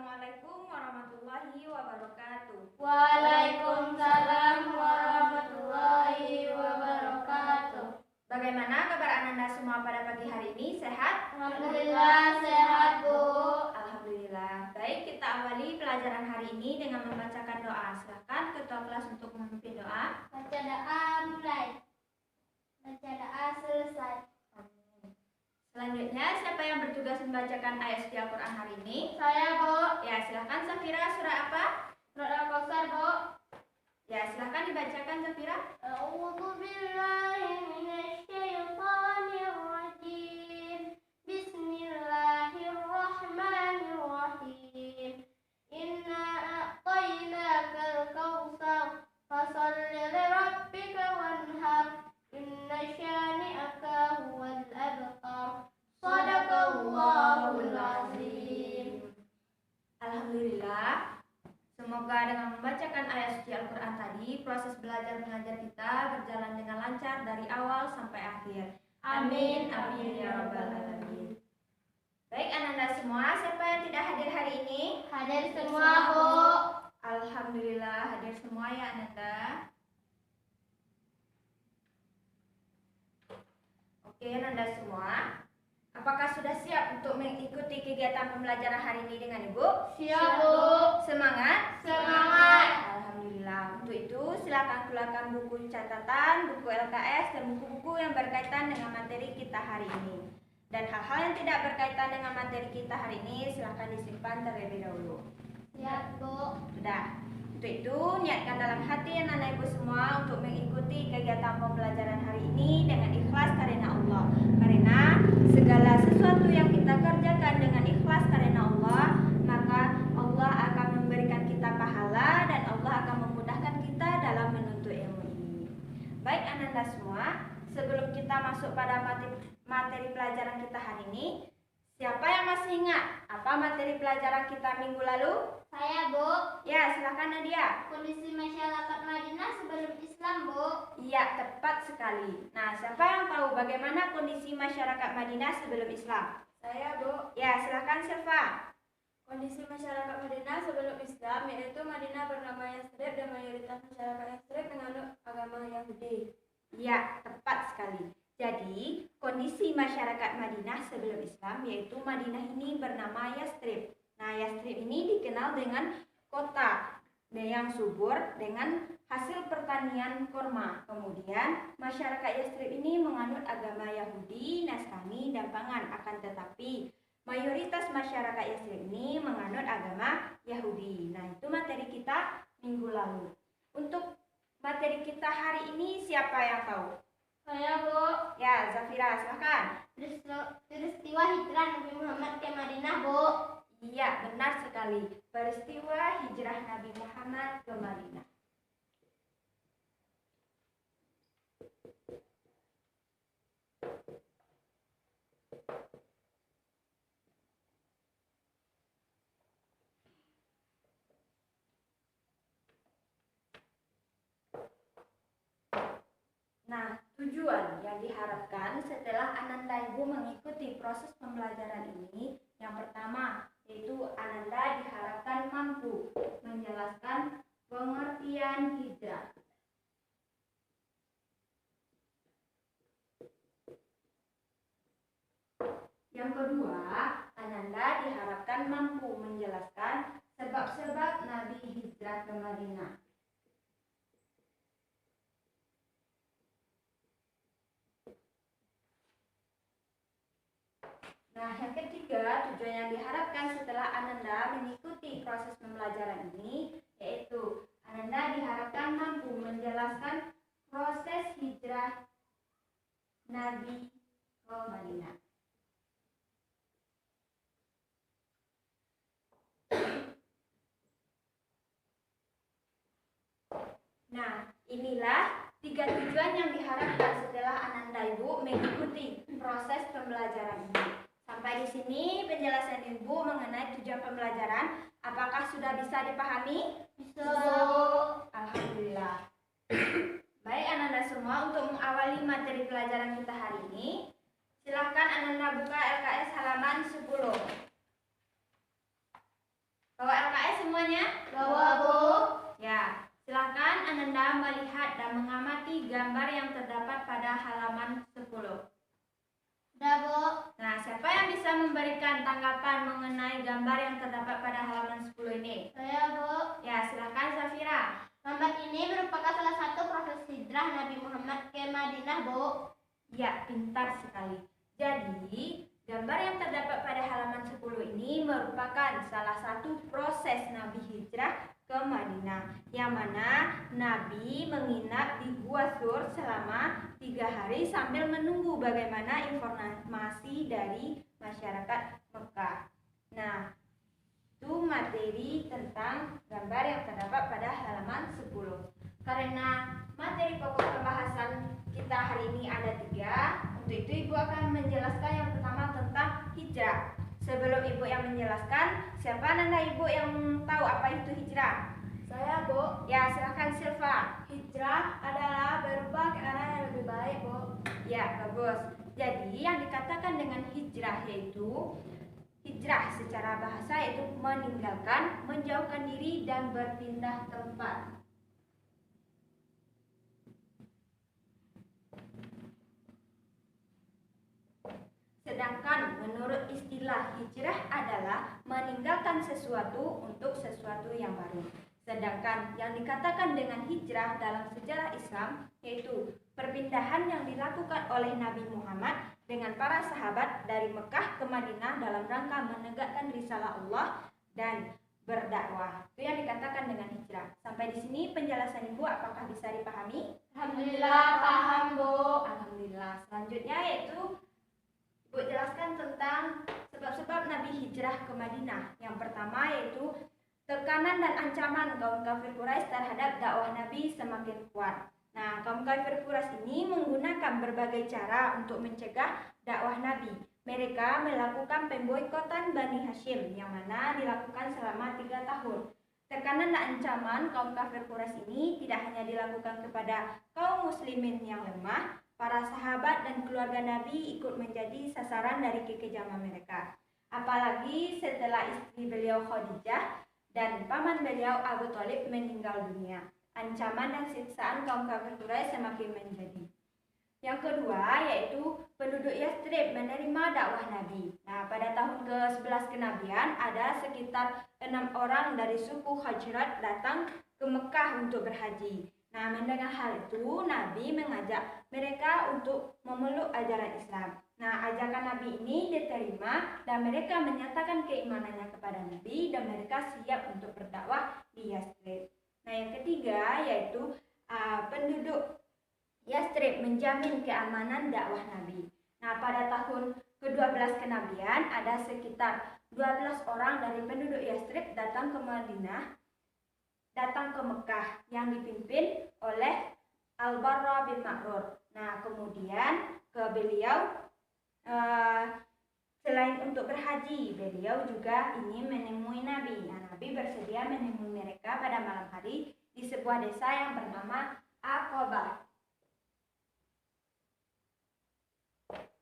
Assalamualaikum warahmatullahi wabarakatuh. Waalaikumsalam warahmatullahi wabarakatuh. Bagaimana kabar Ananda semua pada pagi hari ini? Sehat? Alhamdulillah sehat, Bu. Alhamdulillah. Baik, kita awali pelajaran hari ini dengan membacakan doa. Silakan ketua kelas untuk memimpin doa. Baca doa mulai. Baca doa selesai. Selanjutnya, siapa yang bertugas membacakan ayat suci Al-Quran hari ini? Saya, Bu. Ya, silakan Safira, surah apa? Surat Al-Kausar, Bu. Ya, silakan dibacakan Safira. A'udzu billahi minasyaitonir rajim. Bismillahirrahmanirrahim. Inna a'tainakal kautsar fasholli lirabbika wanhar. Inna syani'aka huwal abtar. Shadaqallahul azim. Alhamdulillah. Semoga dengan membacakan ayat suci Al-Quran tadi, proses belajar mengajar kita berjalan dengan lancar dari awal sampai akhir. Amin, amin ya rabbal alamin. Baik Ananda semua, siapa yang tidak hadir hari ini? Hadir semua, Bu. Alhamdulillah hadir semua ya Ananda. Oke Ananda semua, apakah sudah siap untuk mengikuti kegiatan pembelajaran hari ini dengan Ibu? Siap, Bu. Semangat? Semangat. Alhamdulillah. Untuk itu silakan keluarkan buku catatan, buku LKS, dan buku-buku yang berkaitan dengan materi kita hari ini. Dan hal-hal yang tidak berkaitan dengan materi kita hari ini silakan disimpan terlebih dahulu. Siap, Bu. Sudah. Untuk itu niatkan dalam hati anak ibu semua untuk mengikuti kegiatan pembelajaran hari ini dengan ikhlas karena Allah. Karena segala sesuatu yang kita kerjakan dengan ikhlas karena Allah, maka Allah akan memberikan kita pahala dan Allah akan memudahkan kita dalam menuntut ilmu ini. Baik Ananda semua, sebelum kita masuk pada materi pelajaran kita hari ini, siapa yang masih ingat apa materi pelajaran kita minggu lalu? Saya, Bu. Ya, silakan Nadia. Kondisi masyarakat Madinah sebelum Islam, Bu. Iya, tepat sekali. Nah, siapa yang tahu bagaimana kondisi masyarakat Madinah sebelum Islam? Saya, Bu. Ya, silakan Silva. Kondisi masyarakat Madinah sebelum Islam yaitu Madinah bernama Yasrib dan mayoritas masyarakat Yasrib menganut agama Yahudi. Ya, tepat sekali. Jadi, kondisi masyarakat Madinah sebelum Islam yaitu Madinah ini bernama Yasrib. Nah, Yasrib ini dikenal dengan kota yang subur dengan hasil pertanian kurma. Kemudian, masyarakat Yasrib ini menganut agama Yahudi, Nasrani, dan Pagan. Akan tetapi, mayoritas masyarakat Yasrib ini menganut agama Yahudi. Nah, itu materi kita minggu lalu. Untuk materi kita hari ini, siapa yang tahu? Saya, Bu. Ya, Zafira, silakan. Peristiwa hijrah Nabi Muhammad ke Madinah, Bu. Iya, benar sekali. Peristiwa hijrah Nabi Muhammad ke Madinah. Nah, tujuan yang diharapkan setelah Ananda Ibu mengikuti proses pembelajaran ini, yang pertama yaitu Ananda diharapkan mampu menjelaskan pengertian hijrah. Yang kedua, Ananda diharapkan mampu menjelaskan sebab-sebab Nabi hijrah ke Madinah. Nah, yang ketiga, tujuan yang diharapkan setelah Ananda mengikuti proses pembelajaran ini, yaitu Ananda diharapkan mampu menjelaskan proses hijrah Nabi ke Madinah. Nah, inilah tiga tujuan yang diharapkan setelah Ananda Ibu mengikuti proses pembelajaran ini. Sampai di sini penjelasan Ibu mengenai tujuan pembelajaran. Apakah sudah bisa dipahami? Bisa. Alhamdulillah. Baik Ananda semua, untuk mengawali materi pelajaran kita hari ini, silahkan Ananda buka LKS halaman 10. semuanya? Bawa, Bu. Ya, silakan Ananda melihat dan mengamati gambar yang terdapat pada halaman 10. Udah, Bu. Nah, siapa yang bisa memberikan tanggapan mengenai gambar yang terdapat pada halaman 10 ini? Saya, Bu. Ya, silakan Zafira. Gambar ini merupakan salah satu proses hijrah Nabi Muhammad ke Madinah, Bu. Ya, pintar sekali. Jadi, gambar yang terdapat pada halaman 10 ini merupakan salah satu proses Nabi hijrah ke Madinah, yang mana Nabi menginap di Gua Sur selama 3 hari sambil menunggu bagaimana informasi dari masyarakat Mekah. Nah, itu materi tentang gambar yang terdapat pada halaman 10. Karena materi pokok pembahasan kita hari ini ada 3, untuk itu Ibu akan menjelaskan yang pertama tentang hijrah. Sebelum Ibu yang menjelaskan, siapa Nanda Ibu yang tahu apa itu hijrah? Saya, Bu. Ya, silakan Silva. Hijrah adalah berubah ke arah yang lebih baik, Bu. Ya, bagus. Jadi yang dikatakan dengan hijrah yaitu hijrah secara bahasa yaitu meninggalkan, menjauhkan diri dan berpindah tempat. Sedangkan menurut istilah hijrah adalah meninggalkan sesuatu untuk sesuatu yang baru. Sedangkan yang dikatakan dengan hijrah dalam sejarah Islam yaitu perpindahan yang dilakukan oleh Nabi Muhammad dengan para sahabat dari Mekah ke Madinah dalam rangka menegakkan risalah Allah dan berdakwah. Itu yang dikatakan dengan hijrah. Sampai di sini penjelasan Ibu apakah bisa dipahami? Alhamdulillah paham, Bu. Alhamdulillah. Selanjutnya yaitu Ibu jelaskan tentang sebab-sebab Nabi hijrah ke Madinah. Yang pertama yaitu tekanan dan ancaman kaum kafir Quraisy terhadap dakwah Nabi semakin kuat. Nah, kaum kafir Quraisy ini menggunakan berbagai cara untuk mencegah dakwah Nabi. Mereka melakukan pemboikotan Bani Hashim yang mana dilakukan selama 3 tahun. Tekanan dan ancaman kaum kafir Quraisy ini tidak hanya dilakukan kepada kaum muslimin yang lemah, para sahabat dan keluarga Nabi ikut menjadi sasaran dari kekejaman mereka. Apalagi setelah istri beliau Khadijah dan paman beliau Abu Thalib meninggal dunia, ancaman dan siksaan kaum kafir Quraisy semakin menjadi. Yang kedua yaitu penduduk Yathrib menerima dakwah Nabi. Nah, pada tahun ke-11 kenabian ada sekitar 6 orang dari suku Khazraj datang ke Mekah untuk berhaji. Nah, mendengar hal itu, Nabi mengajak mereka untuk memeluk ajaran Islam. Nah, ajakan Nabi ini diterima dan mereka menyatakan keimanannya kepada Nabi dan mereka siap untuk berdakwah di Yathrib. Nah, yang ketiga yaitu penduduk Yathrib menjamin keamanan dakwah Nabi. Nah, pada tahun ke-12 kenabian ada sekitar 12 orang dari penduduk Yathrib datang ke Mekah yang dipimpin oleh Al-Barra bin Ma'rur. Nah, kemudian beliau selain untuk berhaji, beliau juga ingin menemui Nabi. Nah, Nabi bersedia menemui mereka pada malam hari di sebuah desa yang bernama Aqabah.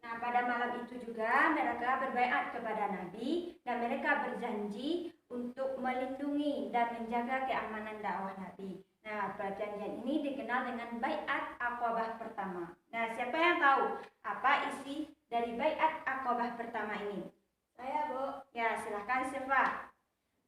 Nah, pada malam itu juga mereka berbaiat kepada Nabi dan mereka berjanji untuk melindungi dan menjaga keamanan dakwah Nabi. Nah, perjanjian ini dikenal dengan Baiat Aqabah pertama. Nah, siapa yang tahu apa isi dari Baiat Aqabah pertama ini? Saya, Bu. Ya, silahkan Siva.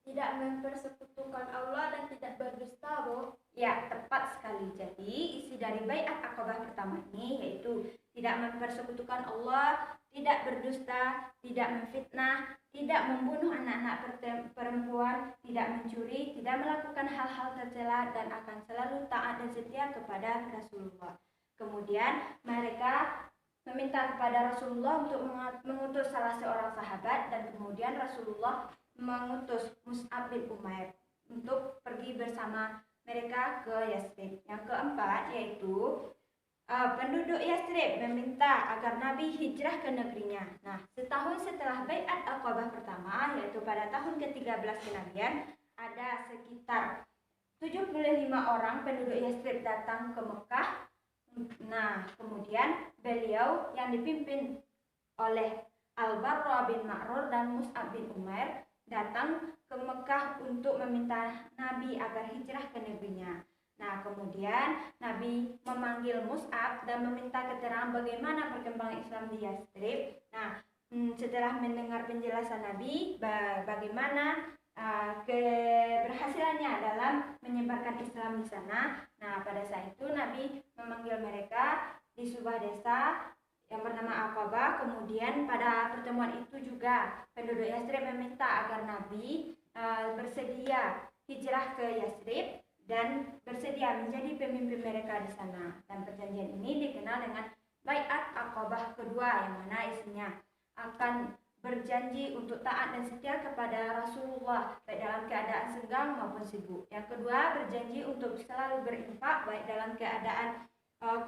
Tidak mempersekutukan Allah dan tidak berdusta, Bu. Ya, tepat sekali. Jadi, isi dari Baiat Aqabah pertama ini yaitu tidak mempersekutukan Allah, tidak berdusta, tidak memfitnah, tidak membunuh anak-anak perempuan, tidak mencuri, tidak melakukan hal-hal tercela dan akan selalu taat dan setia kepada Rasulullah. Kemudian mereka meminta kepada Rasulullah untuk mengutus salah seorang sahabat dan kemudian Rasulullah mengutus Mus'ab bin Umair untuk pergi bersama mereka ke Yathrib. Yang keempat yaitu penduduk Yathrib meminta agar Nabi hijrah ke negerinya. Nah, setahun setelah Baiat Aqabah pertama, yaitu pada tahun ke-13 kenabian, ada sekitar 75 orang penduduk Yathrib datang ke Mekah. Nah, kemudian beliau yang dipimpin oleh Al-Barra bin Ma'rur dan Mus'ab bin Umair datang ke Mekah untuk meminta Nabi agar hijrah ke negerinya. Nah, kemudian Nabi memanggil Mus'ab dan meminta keterangan bagaimana perkembangan Islam di Yathrib. Nah, setelah mendengar penjelasan Nabi bagaimana keberhasilannya dalam menyebarkan Islam di sana. Nah, pada saat itu Nabi memanggil mereka di sebuah desa yang bernama Aqabah. Kemudian pada pertemuan itu juga penduduk Yathrib meminta agar Nabi bersedia hijrah ke Yathrib dan bersedia menjadi pemimpin mereka di sana. Dan perjanjian ini dikenal dengan Baiat Aqabah kedua, yang mana isinya akan berjanji untuk taat dan setia kepada Rasulullah baik dalam keadaan senggang maupun sibuk. Yang kedua, berjanji untuk selalu berinfak baik dalam keadaan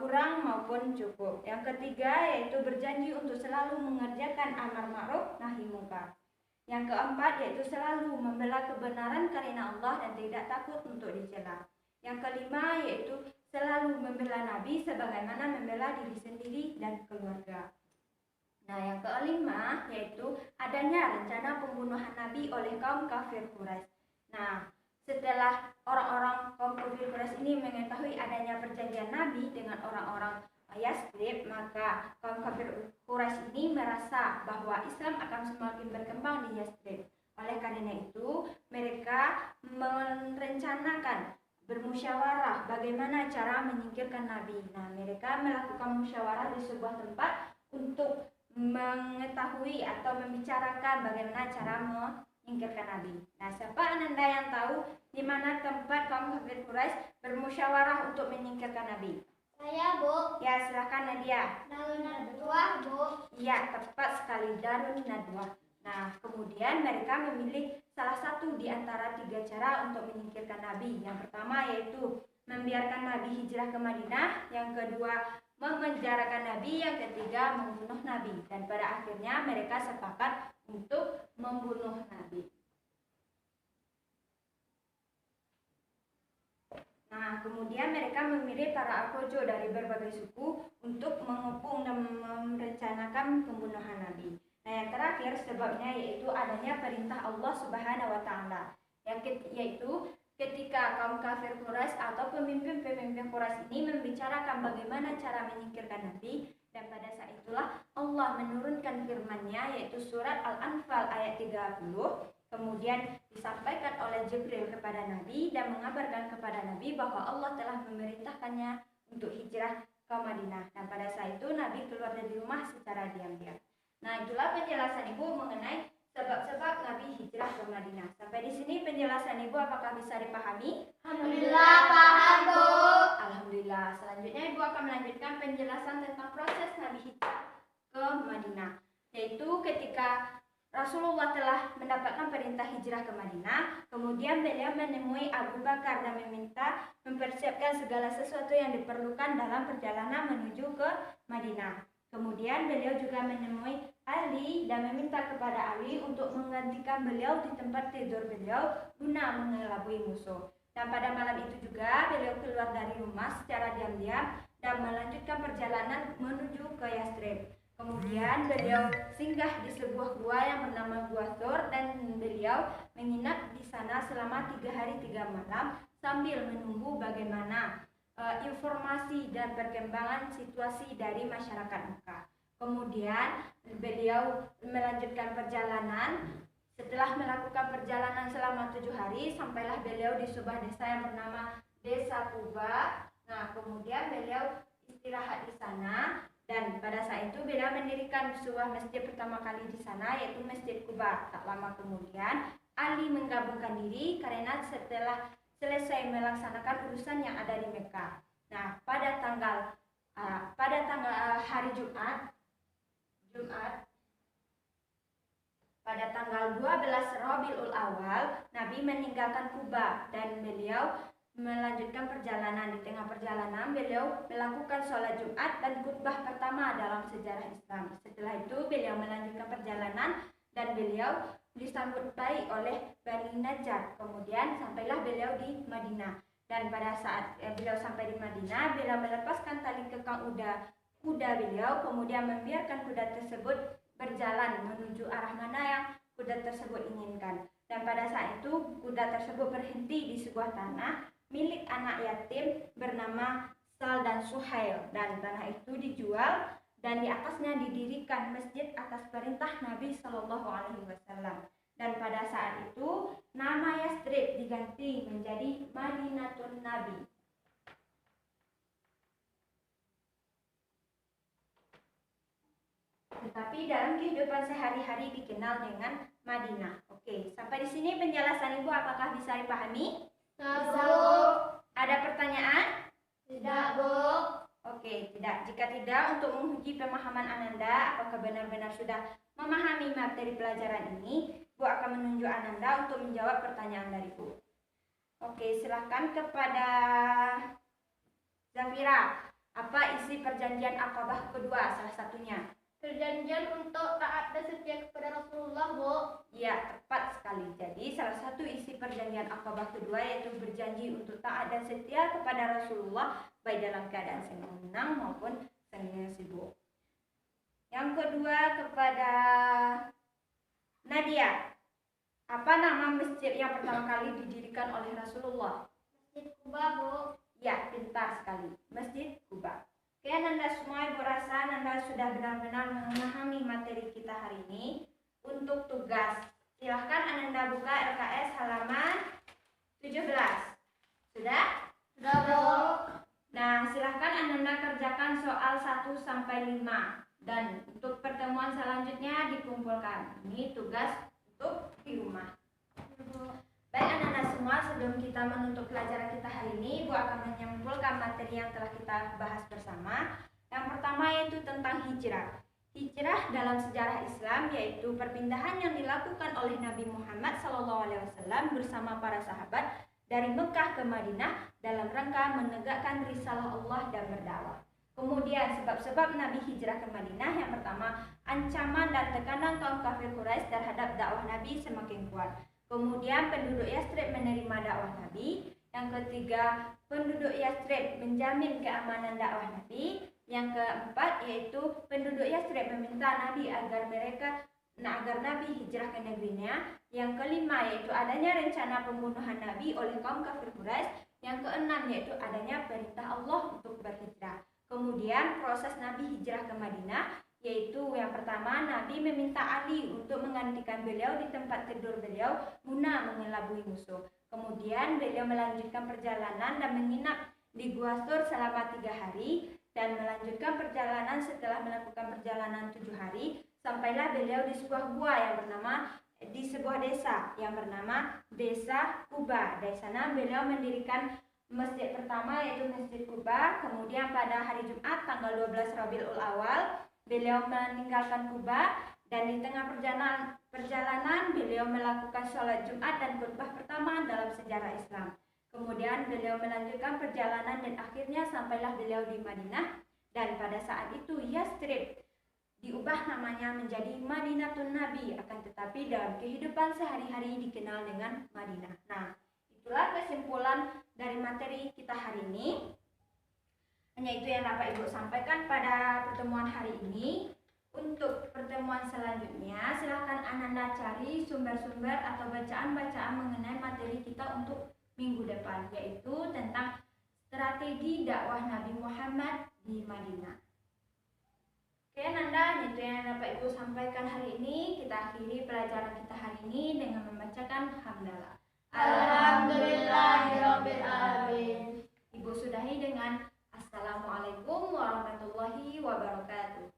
kurang maupun cukup. Yang ketiga yaitu berjanji untuk selalu mengerjakan amar ma'ruf nahi munkar. Yang keempat yaitu selalu membela kebenaran karena Allah dan tidak takut untuk dicela. Yang kelima yaitu selalu membela Nabi sebagaimana membela diri sendiri dan keluarga. Nah, yang kelima yaitu adanya rencana pembunuhan Nabi oleh kaum kafir Quraisy. Nah, setelah orang-orang kaum kafir Quraisy ini mengetahui adanya perjanjian Nabi dengan orang-orang Yathrib, maka kaum kafir Quraisy ini merasa bahwa Islam akan semakin berkembang di Yathrib. Oleh karena itu, mereka merencanakan bermusyawarah bagaimana cara menyingkirkan Nabi. Nah, mereka melakukan musyawarah di sebuah tempat untuk mengetahui atau membicarakan bagaimana cara menyingkirkan Nabi. Nah, siapa Ananda yang tahu di mana tempat kaum kafir Quraisy bermusyawarah untuk menyingkirkan Nabi? Saya, Bu. Ya, silakan Nadia. Darun Nadwah, Bu. Ya, tepat sekali, Darun Nadwah. Nah, kemudian mereka memilih salah satu di antara 3 cara untuk menyingkirkan Nabi. Yang pertama yaitu membiarkan Nabi hijrah ke Madinah, yang kedua memenjarakan Nabi, yang ketiga membunuh Nabi. Dan pada akhirnya mereka sepakat untuk membunuh Nabi. Nah, kemudian mereka memilih para akojo dari berbagai suku untuk mengepung dan merencanakan pembunuhan Nabi. Nah, yang terakhir sebabnya yaitu adanya perintah Allah Subhanahu wa taala, yaitu ketika kaum kafir Quraisy atau pemimpin-pemimpin Quraisy ini membicarakan bagaimana cara menyingkirkan Nabi, dan pada saat itulah Allah menurunkan firman-Nya yaitu surat Al-Anfal ayat 30. Kemudian disampaikan oleh Jibril kepada Nabi dan mengabarkan kepada Nabi bahwa Allah telah memerintahkannya untuk hijrah ke Madinah. Dan pada saat itu Nabi keluar dari rumah secara diam-diam. Nah, itulah penjelasan Ibu mengenai sebab-sebab Nabi hijrah ke Madinah. Sampai di sini penjelasan Ibu apakah bisa dipahami? Alhamdulillah paham, Bu. Alhamdulillah. Selanjutnya Ibu akan melanjutkan penjelasan tentang proses Nabi hijrah ke Madinah, yaitu ketika Rasulullah telah mendapatkan perintah hijrah ke Madinah, kemudian beliau menemui Abu Bakar dan meminta mempersiapkan segala sesuatu yang diperlukan dalam perjalanan menuju ke Madinah. Kemudian beliau juga menemui Ali dan meminta kepada Ali untuk menggantikan beliau di tempat tidur beliau guna mengelabui musuh. Dan pada malam itu juga beliau keluar dari rumah secara diam-diam dan melanjutkan perjalanan menuju ke Yathrib. Kemudian beliau singgah di sebuah gua yang bernama Gua Thur dan beliau menginap di sana selama 3 hari 3 malam sambil menunggu bagaimana informasi dan perkembangan situasi dari masyarakat Mekah. Kemudian beliau melanjutkan perjalanan. Setelah melakukan perjalanan selama 7 hari, sampailah beliau di sebuah desa yang bernama Desa Quba. Nah, kemudian beliau istirahat di sana. Dan pada saat itu beliau mendirikan sebuah masjid pertama kali di sana, yaitu Masjid Quba. Tak lama kemudian Ali menggabungkan diri karena setelah selesai melaksanakan urusan yang ada di Mekah. Nah, pada tanggal hari Jumat pada tanggal 12 Rabiul Awal, Nabi meninggalkan Quba dan beliau melanjutkan perjalanan. Di tengah perjalanan beliau melakukan sholat Jumat dan khutbah pertama dalam sejarah Islam. Setelah itu beliau melanjutkan perjalanan dan beliau disambut baik oleh Bani Najjar. Kemudian sampailah beliau di Madinah. Dan pada saat beliau sampai di Madinah, beliau melepaskan tali kekang kuda beliau, kemudian membiarkan kuda tersebut berjalan menuju arah mana yang kuda tersebut inginkan. Dan pada saat itu kuda tersebut berhenti di sebuah tanah milik anak yatim bernama Sal dan Suhail, dan tanah itu dijual dan di atasnya didirikan masjid atas perintah Nabi Shallallahu Alaihi Wasallam. Dan pada saat itu nama Yastrib diganti menjadi Madinatun Nabi. Tetapi dalam kehidupan sehari-hari dikenal dengan Madinah. Oke, sampai di sini penjelasan Ibu apakah bisa dipahami? Bisa, Bu. Ada pertanyaan? Tidak, Bu. Oke, tidak. Jika tidak, untuk menguji pemahaman Ananda, apakah benar-benar sudah memahami materi pelajaran ini, Bu akan menunjuk Ananda untuk menjawab pertanyaan dari Bu. Oke, silakan kepada Zafira. Apa isi perjanjian Aqabah kedua salah satunya? Perjanjian untuk taat dan setia kepada Rasulullah, Bu. Ya, tepat sekali. Jadi salah satu isi perjanjian Aqabah kedua yaitu berjanji untuk taat dan setia kepada Rasulullah baik dalam keadaan senang maupun senang sibuk. Yang kedua kepada Nadia. Apa nama masjid yang pertama kali didirikan oleh Rasulullah? Masjid Kuba, Bu. Ya, pintar sekali. Masjid Kuba. Oke, Nanda semua, Ibu rasa Nanda sudah benar-benar memahami materi kita hari ini. Untuk tugas, silahkan Ananda buka LKS halaman 17. Sudah? Sudah, Bu. Nah, silahkan Ananda kerjakan soal 1 sampai 5. Dan untuk pertemuan selanjutnya dikumpulkan. Ini tugas untuk di rumah. Baik Ananda semua, sebelum kita menutup pelajaran kita hari ini, Ibu akan menyimpulkan materi yang telah kita bahas bersama. Yang pertama yaitu tentang hijrah. Hijrah dalam sejarah Islam yaitu perpindahan yang dilakukan oleh Nabi Muhammad SAW bersama para sahabat dari Mekah ke Madinah dalam rangka menegakkan risalah Allah dan berdakwah. Kemudian sebab-sebab Nabi hijrah ke Madinah, yang pertama ancaman dan tekanan kaum kafir Quraisy terhadap dakwah Nabi semakin kuat. Kemudian penduduk Yastrib menerima dakwah Nabi. Yang ketiga, penduduk Yastrib menjamin keamanan dakwah Nabi. Yang keempat yaitu penduduk Yastrib meminta Nabi agar Nabi hijrah ke negerinya. Yang kelima yaitu adanya rencana pembunuhan Nabi oleh kaum kafir Quraisy. Yang keenam yaitu adanya perintah Allah untuk berhijrah. Kemudian proses Nabi hijrah ke Madinah, yaitu yang pertama Nabi meminta Ali untuk menggantikan beliau di tempat tidur beliau guna mengelabui musuh. Kemudian beliau melanjutkan perjalanan dan menginap di Gua Sur selama 3 hari dan melanjutkan perjalanan setelah melakukan perjalanan 7 hari. Sampailah beliau di sebuah gua di sebuah desa yang bernama Desa Kuba. Dari sana beliau mendirikan masjid pertama yaitu Masjid Kuba. Kemudian pada hari Jumat tanggal 12 Rabiul Awal beliau meninggalkan Kuba dan di tengah perjalanan beliau melakukan sholat Jumat dan khutbah pertama dalam sejarah Islam. Kemudian beliau melanjutkan perjalanan dan akhirnya sampailah beliau di Madinah, dan pada saat itu Yastrib diubah namanya menjadi Madinatun Nabi, akan tetapi dalam kehidupan sehari-hari dikenal dengan Madinah. Nah, itulah kesimpulan dari materi kita hari ini. Hanya itu yang dapat Ibu sampaikan pada pertemuan hari ini. Untuk pertemuan selanjutnya, silahkan Ananda cari sumber-sumber atau bacaan-bacaan mengenai materi kita untuk minggu depan, yaitu tentang strategi dakwah Nabi Muhammad di Madinah. Oke Nanda, itu yang dapat Ibu sampaikan hari ini. Kita akhiri pelajaran kita hari ini dengan membacakan hamdalah. Alhamdulillahirabbil alamin. Ibu sudahi dengan Assalamualaikum warahmatullahi wabarakatuh.